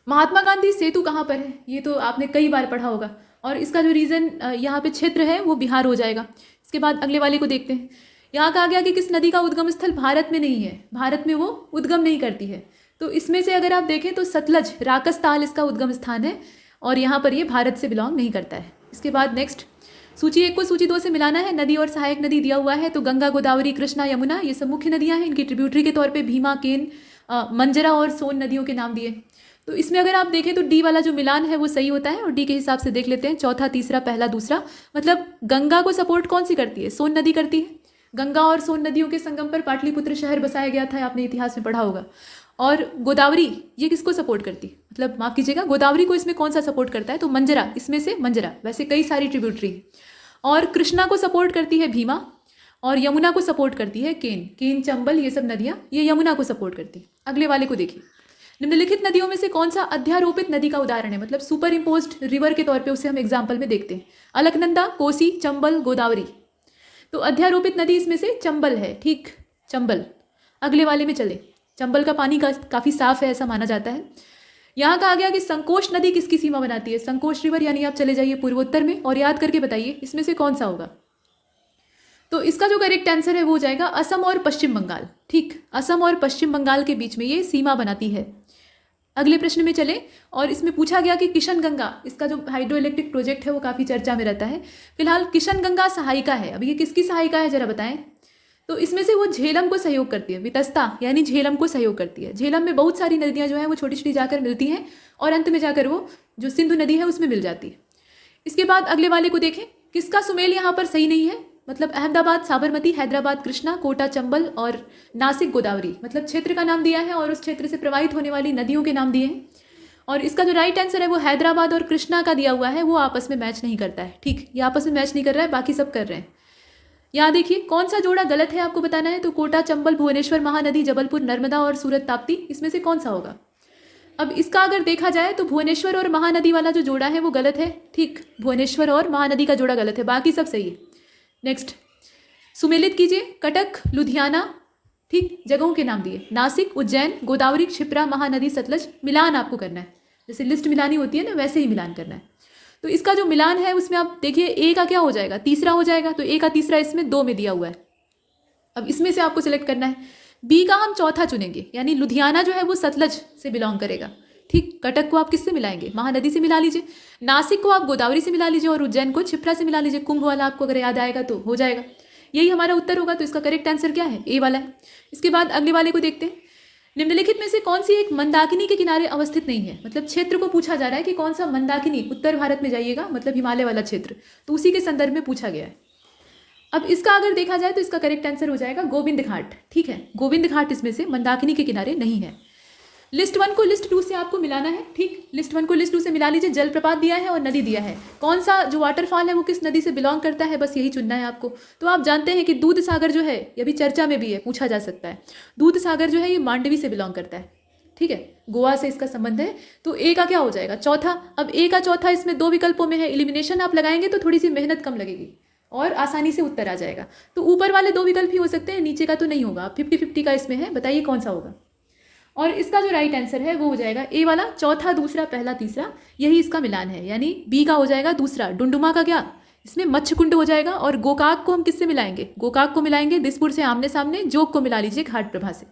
महात्मा गांधी सेतु कहाँ पर है, ये तो आपने कई बार पढ़ा होगा, और इसका जो रीजन यहाँ पे क्षेत्र है वो बिहार हो जाएगा। इसके बाद अगले वाले को देखते हैं, यहाँ कहा गया कि किस नदी का उद्गम स्थल भारत में नहीं है, भारत में वो उद्गम नहीं करती है। तो इसमें से अगर आप देखें तो सतलज, राकस ताल इसका उद्गम स्थान है, और यहाँ पर ये भारत से बिलोंग नहीं करता है। इसके बाद नेक्स्ट, सूची 1 को सूची 2 से मिलाना है, नदी और सहायक नदी दिया हुआ है, तो गंगा, गोदावरी, कृष्णा, यमुना ये सब मुख्य नदियाँ हैं, इनकी ट्रिब्यूटरी के तौर पर भीमा, केन, मंजरा और सोन नदियों के नाम दिए। तो इसमें अगर आप देखें तो डी वाला जो मिलान है वो सही होता है, और डी के हिसाब से देख लेते हैं, चौथा, तीसरा, पहला, दूसरा, मतलब गंगा को सपोर्ट कौन सी करती है, सोन नदी करती है। गंगा और सोन नदियों के संगम पर पाटलिपुत्र शहर बसाया गया था, आपने इतिहास में पढ़ा होगा। और गोदावरी ये किसको सपोर्ट करती है, मतलब माफ कीजिएगा, गोदावरी को इसमें कौन सा सपोर्ट करता है, तो मंजरा, इसमें से मंजरा, वैसे कई सारी ट्रिब्यूटरी है। और कृष्णा को सपोर्ट करती है भीमा, और यमुना को सपोर्ट करती है केन। केन, चंबल, ये सब नदियाँ ये यमुना को सपोर्ट करती हैं। अगले वाले को देखिए, निम्नलिखित नदियों में से कौन सा अध्यारोपित नदी का उदाहरण है, मतलब सुपर इम्पोज्ड रिवर के तौर पे उसे हम एग्जाम्पल में देखते हैं। अलकनंदा, कोसी, चंबल, गोदावरी। तो अध्यारोपित नदी इसमें से चंबल है, ठीक, चंबल। अगले वाले में चले, चंबल का पानी काफ़ी साफ है ऐसा माना जाता है। यहाँ कहा गया कि संकोश नदी किसकी सीमा बनाती है, संकोश रिवर, यानी आप चले जाइए पूर्वोत्तर में और याद करके बताइए इसमें से कौन सा होगा। तो इसका जो करेक्ट आंसर है वो हो जाएगा असम और पश्चिम बंगाल, ठीक, असम और पश्चिम बंगाल के बीच में ये सीमा बनाती है। अगले प्रश्न में चले, और इसमें पूछा गया कि किशन गंगा, इसका जो हाइड्रो इलेक्ट्रिक प्रोजेक्ट है वो काफ़ी चर्चा में रहता है। फिलहाल किशन गंगा सहायिका है, अब ये किसकी सहायिका है जरा बताएं। तो इसमें से वो झेलम को सहयोग करती है, वितस्ता यानी झेलम को सहयोग करती है। झेलम में बहुत सारी नदियाँ जो हैं वो छोटी छोटी जाकर मिलती हैं और अंत में जाकर वो जो सिंधु नदी है उसमें मिल जाती है। इसके बाद अगले वाले को देखें, किसका सुमेल यहाँ पर सही नहीं है, मतलब अहमदाबाद साबरमती, हैदराबाद कृष्णा, कोटा चंबल और नासिक गोदावरी, मतलब क्षेत्र का नाम दिया है और उस क्षेत्र से प्रवाहित होने वाली नदियों के नाम दिए हैं। और इसका जो राइट आंसर है वो हैदराबाद और कृष्णा का दिया हुआ है, वो आपस में मैच नहीं करता है, ठीक, ये आपस में मैच नहीं कर रहा है, बाकी सब कर रहे हैं। यहाँ देखिए कौन सा जोड़ा गलत है आपको बताना है। तो कोटा चंबल, भुवनेश्वर महानदी, जबलपुर नर्मदा और सूरत ताप्ती, इसमें से कौन सा होगा। अब इसका अगर देखा जाए तो भुवनेश्वर और महानदी वाला जो जोड़ा है वो गलत है, ठीक, भुवनेश्वर और महानदी का जोड़ा गलत है, बाकी सब सही है। नेक्स्ट, सुमेलित कीजिए, कटक, लुधियाना, ठीक, जगहों के नाम दिए, नासिक, उज्जैन, गोदावरी, क्षिप्रा, महानदी, सतलज। मिलान आपको करना है, जैसे लिस्ट मिलानी होती है ना वैसे ही मिलान करना है। तो इसका जो मिलान है उसमें आप देखिए ए का क्या हो जाएगा, तीसरा हो जाएगा, तो ए का तीसरा इसमें 2 में दिया हुआ है। अब इसमें से आपको सिलेक्ट करना है, बी का हम चौथा चुनेंगे, यानी लुधियाना जो है वो सतलज से बिलोंग करेगा, ठीक। कटक को आप किससे मिलाएंगे, महानदी से मिला लीजिए। नासिक को आप गोदावरी से मिला लीजिए और उज्जैन को क्षिप्रा से मिला लीजिए। कुंभ वाला आपको अगर याद आएगा तो हो जाएगा, यही हमारा उत्तर होगा। तो इसका करेक्ट आंसर क्या है, ए वाला है। इसके बाद अगले वाले को देखते हैं, निम्नलिखित में से कौन सी एक मंदाकिनी के किनारे अवस्थित नहीं है, मतलब क्षेत्र को पूछा जा रहा है कि कौन सा मंदाकिनी, उत्तर भारत में जाइएगा मतलब हिमालय वाला क्षेत्र, तो उसी के संदर्भ में पूछा गया है। अब इसका अगर देखा जाए तो इसका करेक्ट आंसर हो जाएगा गोविंद घाट, ठीक है, गोविंद घाट इसमें से मंदाकिनी के किनारे नहीं है। लिस्ट 1 को लिस्ट 2 से आपको मिलाना है, ठीक, लिस्ट 1 को लिस्ट 2 से मिला लीजिए। जलप्रपात दिया है और नदी दिया है, कौन सा जो वाटरफॉल है वो किस नदी से बिलोंग करता है, बस यही चुनना है आपको। तो आप जानते हैं कि दूध सागर जो है ये भी चर्चा में भी है, पूछा जा सकता है। दूध सागर जो है ये मांडवी से बिलोंग करता है, ठीक है, गोवा से इसका संबंध है। तो ए का क्या हो जाएगा, चौथा। अब ए का चौथा इसमें 2 विकल्पों में है, एलिमिनेशन आप लगाएंगे तो थोड़ी सी मेहनत कम लगेगी और आसानी से उत्तर आ जाएगा। तो ऊपर वाले 2 विकल्प ही हो सकते हैं, नीचे का तो नहीं होगा। 50-50 का इसमें है, बताइए कौन सा होगा। और इसका जो राइट आंसर है वो हो जाएगा ए वाला, चौथा, दूसरा, पहला, तीसरा, यही इसका मिलान है, यानी बी का हो जाएगा दूसरा। डुंडुमा का क्या, इसमें मच्छकुंड हो जाएगा। और गोकाक को हम किससे मिलाएंगे, गोकाक को मिलाएंगे दिसपुर से आमने सामने, जोग को मिला लीजिए घाट प्रभा से।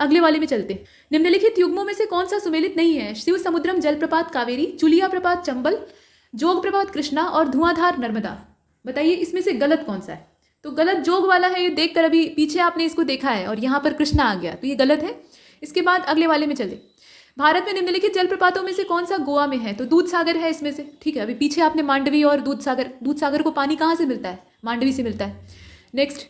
अगले वाले में चलते हैं, निम्नलिखित युग्मों में से कौन सा सुमेलित नहीं है। शिव समुद्रम जलप्रपात कावेरी, चुलिया प्रपात चंबल, जोग प्रपात कृष्णा और धुआंधार नर्मदा, बताइए इसमें से गलत कौन सा है। तो गलत जोग वाला है, ये देखकर अभी पीछे आपने इसको देखा है और यहाँ पर कृष्णा आ गया, तो ये गलत है। इसके बाद अगले वाले में चले, भारत में निम्नलिखित जलप्रपातों में से कौन सा गोवा में है। तो दूध सागर है इसमें से, ठीक है। अभी पीछे आपने मांडवी और दूध सागर को पानी कहाँ से मिलता है, मांडवी से मिलता है। नेक्स्ट,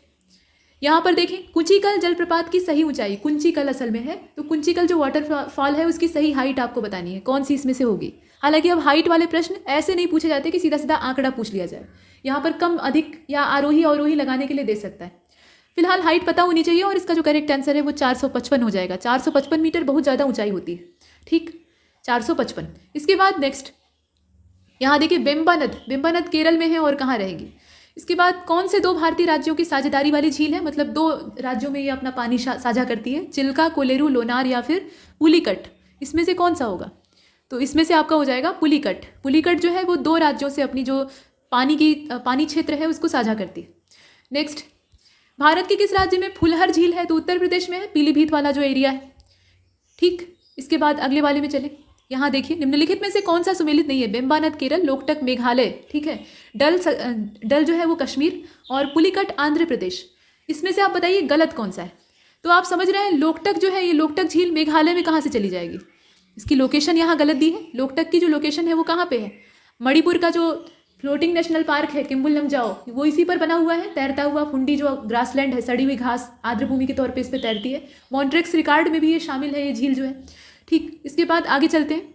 यहाँ पर देखें, कुंचिकल जलप्रपात की सही ऊंचाई, कुंचिकल असल में है, तो कुंचिकल जो वाटरफॉल है उसकी सही हाइट आपको बतानी है, कौन सी इसमें से होगी। हालांकि अब हाइट वाले प्रश्न ऐसे नहीं पूछे जाते कि सीधा सीधा आंकड़ा पूछ लिया जाए, यहाँ पर कम अधिक या आरोही अवरोही लगाने के लिए दे सकता है। फिलहाल हाइट पता होनी चाहिए और इसका जो करेक्ट आंसर है वो 455 हो जाएगा। 455 मीटर बहुत ज़्यादा ऊंचाई होती है, ठीक, 455। इसके बाद नेक्स्ट, यहाँ देखिए बेम्बा नद केरल में है और कहाँ रहेगी। इसके बाद कौन से 2 भारतीय राज्यों की साझेदारी वाली झील है, मतलब 2 राज्यों में ये अपना पानी साझा करती है, चिल्का, कोलेरू, लोनार या फिर पुलिकट, इसमें से कौन सा होगा। तो इसमें से आपका हो जाएगा पुलिकट। पुलिकट जो है वो 2 राज्यों से अपनी जो पानी क्षेत्र है उसको साझा करती है। नेक्स्ट, भारत के किस राज्य में फुलहर झील है। तो उत्तर प्रदेश में है, पीलीभीत वाला जो एरिया है, ठीक। इसके बाद अगले वाले में चले, यहाँ देखिए, निम्नलिखित में से कौन सा सुमेलित नहीं है। बेम्बा नद केरल, लोकटक मेघालय, ठीक है, डल जो है वो कश्मीर और पुलिकट आंध्र प्रदेश, इसमें से आप बताइए गलत कौन सा है। तो आप समझ रहे हैं लोकटक जो है, ये लोकटक झील मेघालय में कहाँ से चली जाएगी, इसकी लोकेशन यहाँ गलत दी है। लोकटक की जो लोकेशन है वो कहाँ पे है, मणिपुर का जो फ्लोटिंग नेशनल पार्क है किम्बुल लमजाओ, वो इसी पर बना हुआ है। तैरता हुआ फुंडी जो ग्रासलैंड है, सड़ी हुई घास आर्द्रभूमि के तौर पे इस पर तैरती है। मॉन्ट्रेक्स रिकॉर्ड में भी ये शामिल है, ये झील जो है, ठीक। इसके बाद आगे चलते हैं,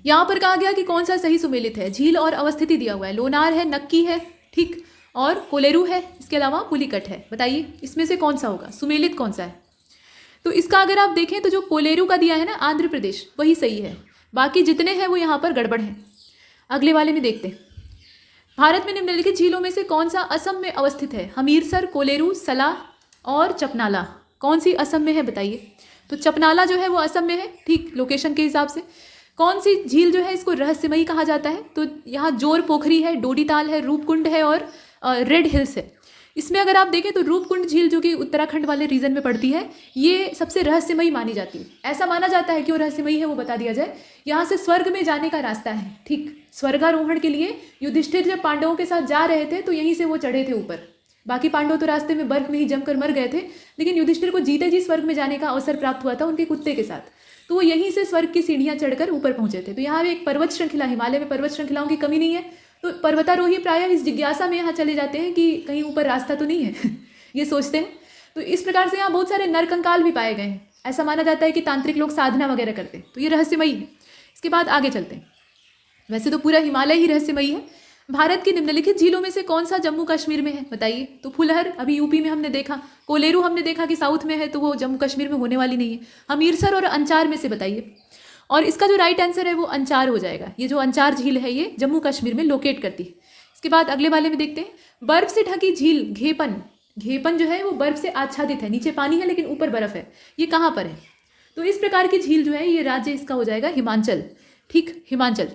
यहाँ पर कहा गया कि कौन सा सही सुमेलित है। झील और अवस्थिति दिया हुआ है, लोनार है, नक्की है, ठीक, और कोलेरू है, इसके अलावा पुलिकट है। बताइए इसमें से कौन सा होगा, सुमेलित कौन सा है? तो इसका अगर आप देखें तो जो कोलेरू का दिया है ना आंध्र प्रदेश, वही सही है, बाकी जितने हैं वो यहाँ पर गड़बड़ हैं। अगले वाले में देखते हैं, भारत में निम्नलिखित झीलों में से कौन सा असम में अवस्थित है? हमीरसर, कोलेरू, सला और चपनाला। कौन सी असम में है बताइए? तो चपनाला जो है वो असम में है, ठीक, लोकेशन के हिसाब से। कौन सी झील जो है इसको रहस्यमयी कहा जाता है? तो यहाँ जोर पोखरी है, डोडीताल है, रूपकुंड है और रेड हिल्स है। इसमें अगर आप देखें तो रूपकुंड झील जो कि उत्तराखंड वाले रीजन में पड़ती है, ये सबसे रहस्यमयी मानी जाती है। ऐसा माना जाता है, क्यों रहस्यमयी है वो बता दिया जाए। यहाँ से स्वर्ग में जाने का रास्ता है, ठीक, स्वर्गारोहण के लिए युधिष्ठिर जब पांडवों के साथ जा रहे थे तो यहीं से वो चढ़े थे ऊपर। बाकी पांडव तो रास्ते में बर्फ में ही जमकर मर गए थे, लेकिन युधिष्ठिर को जीते जी स्वर्ग में जाने का अवसर प्राप्त हुआ था उनके कुत्ते के साथ, तो वो यहीं से स्वर्ग की सीढ़ियाँ चढ़कर ऊपर पहुंचे थे। तो यहाँ एक पर्वत श्रृंखला, हिमालय में पर्वत श्रृंखलाओं की कमी नहीं है, तो पर्वतारोही प्रायः इस जिज्ञासा में यहाँ चले जाते हैं कि कहीं ऊपर रास्ता तो नहीं है ये सोचते हैं। तो इस प्रकार से यहाँ बहुत सारे नरकंकाल भी पाए गए हैं। ऐसा माना जाता है कि तांत्रिक लोग साधना वगैरह करते हैं, तो ये रहस्यमयी है। इसके बाद आगे चलते हैं। वैसे तो पूरा हिमालय ही रहस्यमयी है। भारत की निम्नलिखित झीलों में से कौन सा जम्मू कश्मीर में है बताइए? तो फुलहर अभी यूपी में हमने देखा, कोलेरू हमने देखा कि साउथ में है, तो वो जम्मू कश्मीर में होने वाली नहीं है। हमीरसर और अंचार में से बताइए। और इसका जो राइट आंसर है वो अंचार हो जाएगा। ये जो अंचार झील है ये जम्मू कश्मीर में लोकेट करती है। इसके बाद अगले वाले में देखते हैं, बर्फ से ढकी झील घेपन, घेपन जो है वो बर्फ से आच्छादित है, नीचे पानी है लेकिन ऊपर बर्फ है, ये कहाँ पर है? तो इस प्रकार की झील जो है ये राज्य इसका हो जाएगा हिमाचल, ठीक, हिमाचल।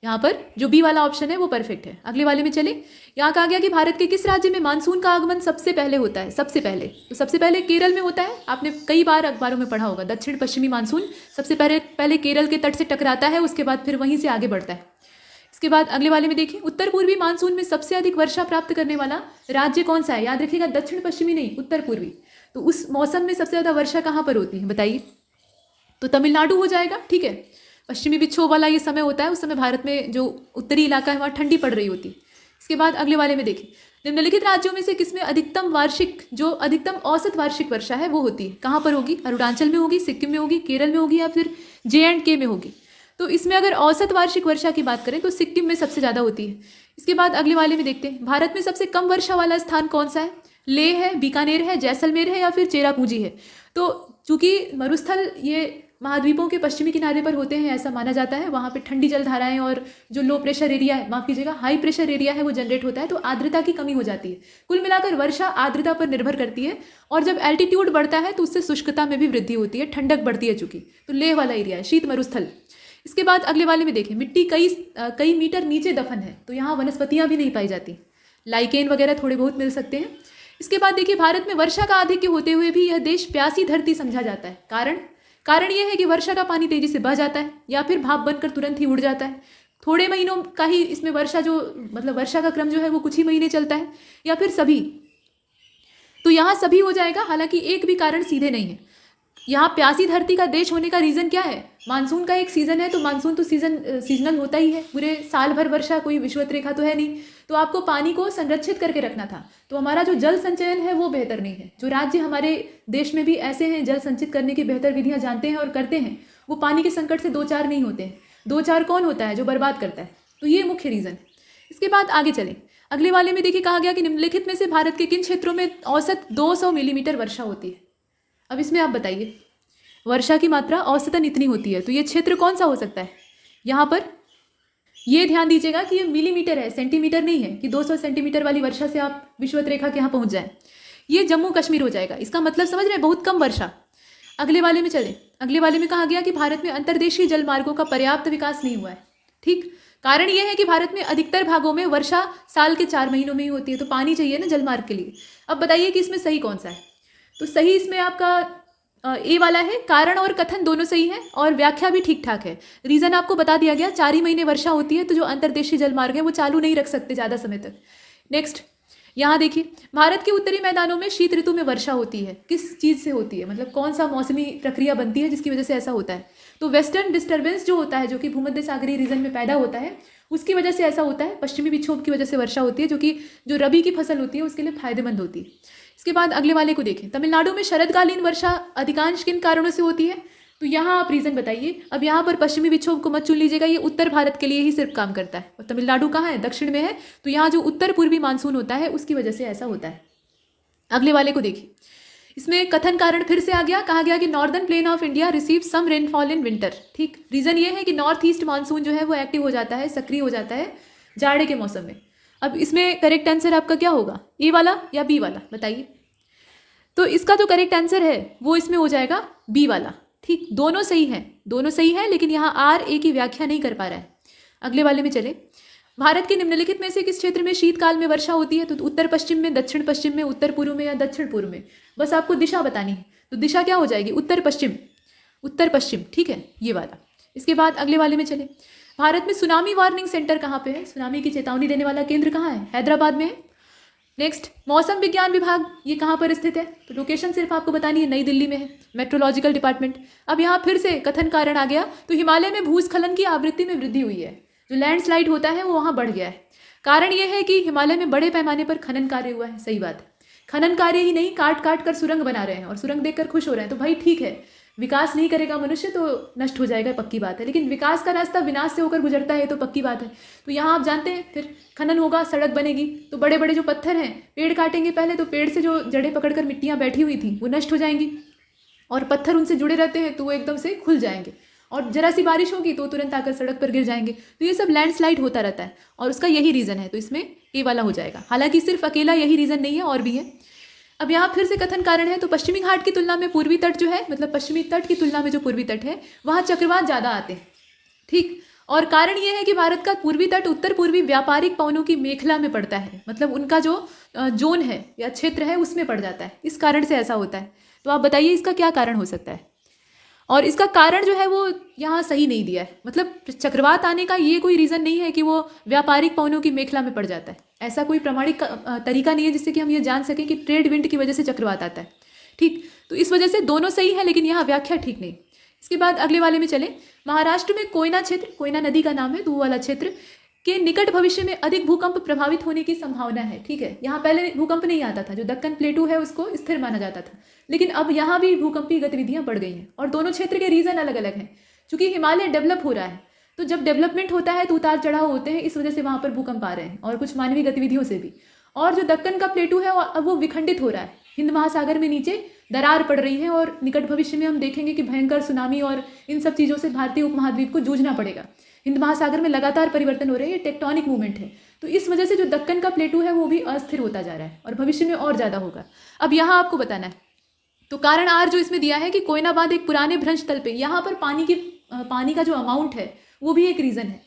यहाँ पर जो बी वाला ऑप्शन है वो परफेक्ट है। अगले वाले में चले, यहाँ कहा गया कि भारत के किस राज्य में मानसून का आगमन सबसे पहले होता है? सबसे पहले, तो सबसे पहले केरल में होता है। आपने कई बार अखबारों में पढ़ा होगा, दक्षिण पश्चिमी मानसून सबसे पहले केरल के तट से टकराता है, उसके बाद फिर वहीं से आगे बढ़ता है। इसके बाद अगले वाले में देखिए, उत्तर पूर्वी मानसून में सबसे अधिक वर्षा प्राप्त करने वाला राज्य कौन सा है? याद रखिएगा, दक्षिण पश्चिमी नहीं, उत्तर पूर्वी। तो उस मौसम में सबसे ज़्यादा वर्षा कहाँ पर होती है बताइए? तो तमिलनाडु हो जाएगा, ठीक है। पश्चिमी विक्षोभ वाला ये समय होता है, उस समय भारत में जो उत्तरी इलाका है वहाँ ठंडी पड़ रही होती है। इसके बाद अगले वाले में देखिए, निम्नलिखित राज्यों में से किसमें अधिकतम औसत वार्षिक वर्षा है वो होती है? कहाँ पर होगी? अरुणाचल में होगी, सिक्किम में होगी, केरल में होगी या फिर JNK में होगी? तो इसमें अगर औसत वार्षिक वर्षा की बात करें तो सिक्किम में सबसे ज़्यादा होती है। इसके बाद अगले वाले में देखते हैं, भारत में सबसे कम वर्षा वाला स्थान कौन सा है? लेह है, बीकानेर है, जैसलमेर है या फिर चेरापूंजी है? तो चूंकि मरुस्थल ये महाद्वीपों के पश्चिमी किनारे पर होते हैं, ऐसा माना जाता है, वहाँ पे ठंडी जलधाराएं और जो लो प्रेशर एरिया है, माफ कीजिएगा हाई प्रेशर एरिया है, वो जनरेट होता है, तो आर्द्रता की कमी हो जाती है। कुल मिलाकर वर्षा आर्द्रता पर निर्भर करती है, और जब एल्टीट्यूड बढ़ता है तो उससे शुष्कता में भी वृद्धि होती है, ठंडक बढ़ती है चूंकि। तो लेह वाला एरिया है, शीत मरुस्थल। इसके बाद अगले वाले में देखें, मिट्टी कई मीटर नीचे दफन है, तो यहाँ वनस्पतियाँ भी नहीं पाई जाती, लाइकेन वगैरह थोड़े बहुत मिल सकते हैं। इसके बाद देखिए, भारत में वर्षा का आधिक्य होते हुए भी यह देश प्यासी धरती समझा जाता है। कारण यह है कि वर्षा का पानी तेजी से बह जाता है या फिर भाप बनकर तुरंत ही उड़ जाता है। थोड़े महीनों का ही इसमें वर्षा का क्रम जो है वो कुछ ही महीने चलता है, या फिर सभी। तो यहाँ सभी हो जाएगा, हालांकि एक भी कारण सीधे नहीं है। यहाँ प्यासी धरती का देश होने का रीज़न क्या है? मानसून का एक सीज़न है, तो मानसून तो सीजनल होता ही है, पूरे साल भर वर्षा, कोई विषुवत रेखा तो है नहीं। तो आपको पानी को संरक्षित करके रखना था, तो हमारा जो जल संचयन है वो बेहतर नहीं है। जो राज्य हमारे देश में भी ऐसे हैं जल संचित करने की बेहतर विधियाँ जानते हैं और करते हैं, वो पानी के संकट से 2-4 नहीं होते हैं। 2-4 कौन होता है? जो बर्बाद करता है। तो ये मुख्य रीज़न। इसके बाद आगे चलें, अगले वाले में देखिए, कहा गया कि निम्नलिखित में से भारत के किन क्षेत्रों में औसत 200 मिलीमीटर वर्षा होती है? अब इसमें आप बताइए, वर्षा की मात्रा औसतन इतनी होती है, तो ये क्षेत्र कौन सा हो सकता है? यहाँ पर ये ध्यान दीजिएगा कि ये मिलीमीटर है, सेंटीमीटर नहीं है कि 200 सेंटीमीटर वाली वर्षा से आप विषुवत रेखा के यहाँ पहुँच जाए। ये जम्मू कश्मीर हो जाएगा। इसका मतलब समझ रहे हैं, बहुत कम वर्षा। अगले वाले में चले, अगले वाले में कहा गया कि भारत में अंतर्देशीय जल मार्गों का पर्याप्त विकास नहीं हुआ है, ठीक। कारण यह है कि भारत में अधिकतर भागों में वर्षा साल के 4 महीनों में ही होती है, तो पानी चाहिए ना जलमार्ग के लिए। अब बताइए कि इसमें सही कौन सा है? तो सही इसमें आपका ए वाला है। कारण और कथन दोनों सही है और व्याख्या भी ठीक ठाक है। रीज़न आपको बता दिया गया, 4 ही महीने वर्षा होती है, तो जो अंतर्देशीय जलमार्ग है वो चालू नहीं रख सकते ज़्यादा समय तक। नेक्स्ट, यहाँ देखिए, भारत के उत्तरी मैदानों में शीत ऋतु में वर्षा होती है। किस चीज़ से होती है? मतलब कौन सा मौसमी प्रक्रिया बनती है जिसकी वजह से ऐसा होता है? तो वेस्टर्न डिस्टर्बेंस जो होता है, जो कि भूमध्य सागरीय रीजन में पैदा होता है, उसकी वजह से ऐसा होता है। पश्चिमी विक्षोभ की वजह से वर्षा होती है, जो रबी की फसल होती है उसके लिए फायदेमंद होती है। इसके बाद अगले वाले को देखें, तमिलनाडु में शरदकालीन वर्षा अधिकांश किन कारणों से होती है? तो यहाँ आप रीज़न बताइए। अब यहाँ पर पश्चिमी विक्षोभ को मत चुन लीजिएगा, ये उत्तर भारत के लिए ही सिर्फ काम करता है और तमिलनाडु कहाँ है, दक्षिण में है। तो यहाँ जो उत्तर पूर्वी मानसून होता है उसकी वजह से ऐसा होता है। अगले वाले को देखिए, इसमें कथन कारण फिर से आ गया, कहा गया कि northern plain of India receive some rainfall in winter. ठीक, रीज़न ये है कि नॉर्थ ईस्ट मानसून जो है वो एक्टिव हो जाता है, सक्रिय हो जाता है जाड़े के मौसम में। अब इसमें करेक्ट आंसर आपका क्या होगा, ए वाला या बी वाला, बताइए। तो इसका जो करेक्ट आंसर है वो इसमें हो जाएगा बी वाला। ठीक, दोनों सही है, दोनों सही है, लेकिन यहाँ आर ए की व्याख्या नहीं कर पा रहा है। अगले वाले में चले, भारत के निम्नलिखित में से किस क्षेत्र में शीतकाल में वर्षा होती है? तो उत्तर पश्चिम में, दक्षिण पश्चिम में, उत्तर पूर्व में या दक्षिण पूर्व में? बस आपको दिशा बतानी है। तो दिशा क्या हो जाएगी, उत्तर पश्चिम, उत्तर पश्चिम। ठीक है, ये वाला। इसके बाद अगले वाले में चले, भारत में सुनामी वार्निंग सेंटर कहाँ पे है? सुनामी की चेतावनी देने वाला केंद्र कहाँ है? हैदराबाद में है। नेक्स्ट, मौसम विज्ञान विभाग ये कहाँ पर स्थित है? तो लोकेशन सिर्फ आपको बतानी है, नई दिल्ली में है, मेट्रोलॉजिकल डिपार्टमेंट। अब यहाँ फिर से कथन कारण आ गया, तो हिमालय में भूस्खलन की आवृत्ति में वृद्धि हुई है, जो लैंडस्लाइड होता है वो वहाँ बढ़ गया है। कारण ये है कि हिमालय में बड़े पैमाने पर खनन कार्य हुआ है। सही बात है, खनन कार्य ही नहीं, काट काट कर सुरंग बना रहे हैं और सुरंग देखकर खुश हो रहे हैं। तो भाई ठीक है, विकास नहीं करेगा मनुष्य तो नष्ट हो जाएगा, पक्की बात है, लेकिन विकास का रास्ता विनाश से होकर गुजरता है, तो पक्की बात है। तो यहाँ आप जानते हैं, फिर खनन होगा, सड़क बनेगी, तो बड़े बड़े जो पत्थर हैं, पेड़ काटेंगे पहले, तो पेड़ से जो जड़ें पकड़कर मिट्टियाँ बैठी हुई थी वो नष्ट हो जाएंगी, और पत्थर उनसे जुड़े रहते हैं तो वो एकदम से खुल जाएंगे, और जरा सी बारिश होगी तो तुरंत आकर सड़क पर गिर जाएंगे। तो ये सब लैंडस्लाइड होता रहता है और उसका यही रीज़न है। तो इसमें ए वाला हो जाएगा। हालांकि सिर्फ अकेला यही रीज़न नहीं है, और भी है। अब यहाँ फिर से कथन कारण है, तो पश्चिमी घाट की तुलना में पूर्वी तट जो है, मतलब पश्चिमी तट की तुलना में जो पूर्वी तट है वहाँ चक्रवात ज़्यादा आते हैं। ठीक, और कारण ये है कि भारत का पूर्वी तट उत्तर पूर्वी व्यापारिक पवनों की मेखला में पड़ता है, मतलब उनका जो जोन है या क्षेत्र है उसमें पड़ जाता है, इस कारण से ऐसा होता है। तो आप बताइए इसका क्या कारण हो सकता है? और इसका कारण जो है वो यहाँ सही नहीं दिया है, मतलब चक्रवात आने का ये कोई रीज़न नहीं है कि वो व्यापारिक पवनों की मेखला में पड़ जाता है। ऐसा कोई प्रमाणिक तरीका नहीं है जिससे कि हम ये जान सकें कि ट्रेड विंड की वजह से चक्रवात आता है। ठीक, तो इस वजह से दोनों सही है, लेकिन यहाँ व्याख्या ठीक नहीं। इसके बाद अगले वाले में चले, महाराष्ट्र में कोयना क्षेत्र, कोयना नदी का नाम है, तो वो वाला क्षेत्र के निकट भविष्य में अधिक भूकंप प्रभावित होने की संभावना है। ठीक है, यहाँ पहले भूकंप नहीं आता था, जो दक्कन प्लेटू है उसको स्थिर माना जाता था, लेकिन अब यहाँ भी भूकंपीय गतिविधियाँ बढ़ गई हैं, और दोनों क्षेत्र के रीज़न अलग अलग हैं। चूंकि हिमालय डेवलप हो रहा है, तो जब डेवलपमेंट होता है तो उतार चढ़ाव होते हैं, इस वजह से वहाँ पर भूकंप आ रहे हैं, और कुछ मानवीय गतिविधियों से भी। और जो दक्कन का प्लेटू है अब वो विखंडित हो रहा है, हिंद महासागर में नीचे दरार पड़ रही है, और निकट भविष्य में हम देखेंगे कि भयंकर सुनामी और इन सब चीज़ों से भारतीय उपमहाद्वीप को जूझना पड़ेगा। हिंद महासागर में लगातार परिवर्तन हो रहे हैं, ये टेक्टोनिक मूवमेंट है, तो इस वजह से जो दक्कन का प्लेटू है वो भी अस्थिर होता जा रहा है, और भविष्य में और ज़्यादा होगा। अब यहाँ आपको बताना है, तो कारण आर जो इसमें दिया है कि कोयना बांध एक पुराने भ्रंश तल पे, यहाँ पर पानी का जो अमाउंट है वो भी एक रीज़न है,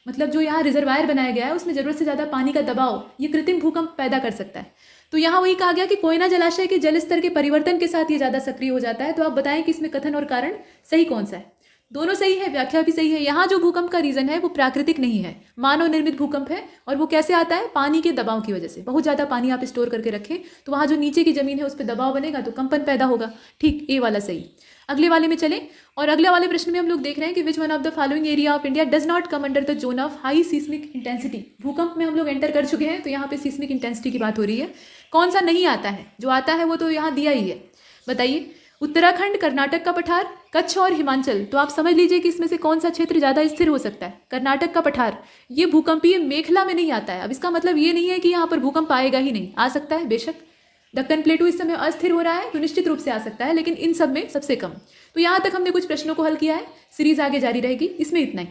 मतलब जो यहाँ रिजर्वायर बनाया गया है उसमें ज़रूरत से ज़्यादा पानी का दबाव ये कृत्रिम भूकंप पैदा कर सकता है। तो यहाँ वही कहा गया कि कोयना जलाशय के जल स्तर के परिवर्तन के साथ ये ज़्यादा सक्रिय हो जाता है। तो आप बताएं कि इसमें कथन और कारण सही कौन सा है? दोनों सही है, व्याख्या भी सही है। यहाँ जो भूकंप का रीज़न है वो प्राकृतिक नहीं है, मानव निर्मित भूकंप है, और वो कैसे आता है? पानी के दबाव की वजह से। बहुत ज़्यादा पानी आप स्टोर करके रखें तो वहाँ जो नीचे की ज़मीन है उस पर दबाव बनेगा तो कंपन पैदा होगा। ठीक, ए वाला सही। अगले वाले में चले, और अगले वाले प्रश्न में हम लोग देख रहे हैं कि which one of the following area of India does not come under the zone of high seismic intensity. भूकंप में हम लोग एंटर कर चुके हैं, तो यहाँ पे सीस्मिक इंटेंसिटी की बात हो रही है। कौन सा नहीं आता है? जो आता है वो तो यहाँ दिया ही है, बताइए। उत्तराखंड, कर्नाटक का पठार, कच्छ और हिमाचल। तो आप समझ लीजिए कि इसमें से कौन सा क्षेत्र ज़्यादा स्थिर हो सकता है? कर्नाटक का पठार, ये भूकंपीय मेखला में नहीं आता है। अब इसका मतलब ये नहीं है कि यहाँ पर भूकंप आएगा ही नहीं, आ सकता है बेशक। दक्कन प्लेटू इस समय अस्थिर हो रहा है तो निश्चित रूप से आ सकता है, लेकिन इन सब में सबसे कम। तो यहाँ तक हमने कुछ प्रश्नों को हल किया है, सीरीज आगे जारी रहेगी। इसमें इतना ही।